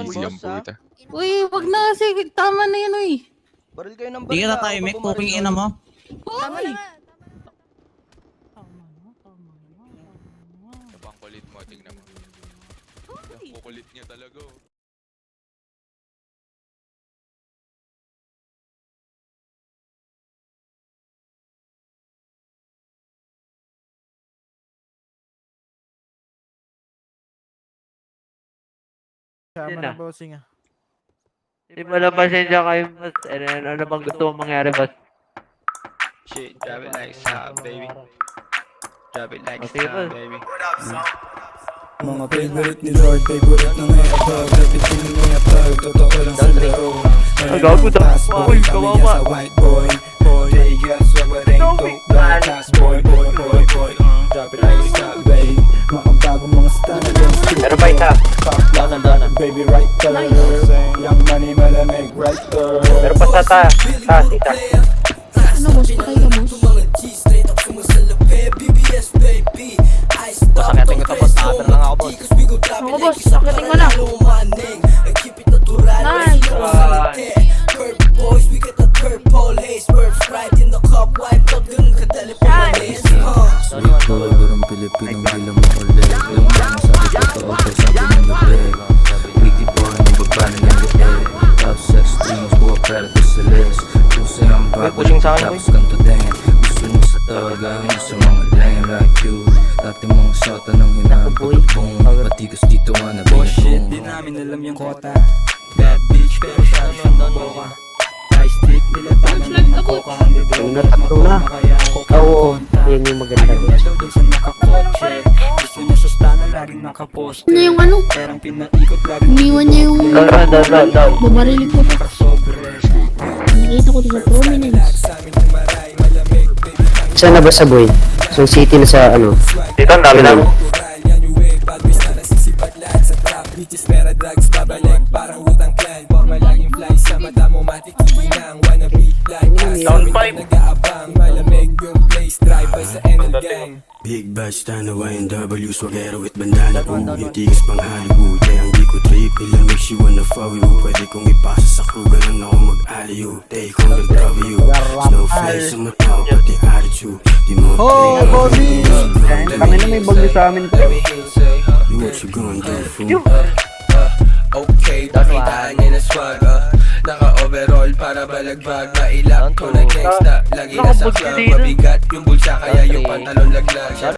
Easy ang puta. Uy, wag na kasi. Tama na yun, uy. Baril kayo ng baril. Hindi ka na tayo, Mek. Puking ina mo. Tama na nga. Kapang kulit mo, tingnan mo. Ang kukulit niya talaga. Sama na bossing ah. Di ba na pasensya kayo, boss? Ano bang gusto mong mangyari, boss? Shit, drop it like it's hot, baby. Drop it like it's Okay, hot, boss. baby. Mga favorite ni Lord, favorite ng e-plug. Dapat mo e-plug, totoo lang sa laro. Ang gago daw. Uy, kawawa. Sa white boy, boy. Vegas, wabaring dope, black ass boy, boy, boy, boy. Drop it like it's hot, baby. Mga bagong mga style. Pero ba isa? Danan, baby, right there. Young money, malamig, right there. Pero pa sa tita. Ano, boss? Patay ka, boss. Boss, akitin ko to, boss. Nakater lang ako, boss. Ako, boss. Sakitin mo na. Nice. Sweet boy, barang Pilipinong di lang makulit. Yung mga sabi totoo, kay sabi ng gabi. Wiki boy, yung baba ng gabi. Love, sex, dreams, buwa, pera, tusalis. Puso yung bago, tapos kanto din. Gusto niyo sa tawagan, sa mga lame like you. Dati mong shota nang hinapagpapong. Patigas dito nga na shit, di namin alam yung kota. Bad bitch, pero siya siyang maboka. Ice stick, nila talang ng makoka. Yung natakto na. Oo, yun yung maganda. Doon sa nakakotse. Gusto niya sa stana, laging nakaposte. Ano yung ano? Perang pinaikot, laging Iniwan niya yung Daw. babarili ko. nakasobre. Nakita ko dito sa prominence. Saan na ba sa boy? So city na sa ano? Dito, ang dami lang. Bitches, pera, drugs, babalik. Parang utang plan. Forma laging fly sa mata mo, matikikinang. Wanna be like us. Down five. Nag-aabang, malamig yung place. Drive by sa NL gang. Big batch, tanawa yung W. Swagero with bandana ko. Yung tigas pang Hollywood. Kaya ang di ko trip. Ilamig she wanna follow you. Pwede kong ipasa sa crew. Ganun ako mag-aliyo. Take on the W. Snowflake sa mata ko, pati attitude. Di mo Oh, Bobby! Kami na may bagyo sa amin to. You what you gonna do, fool? Okay, pakitaan niya na swag. Naka-overall para balagbag. Mailak ko na gangsta. Lagi nasa club, mabigat yung bulsa kaya yung pantalon laglag.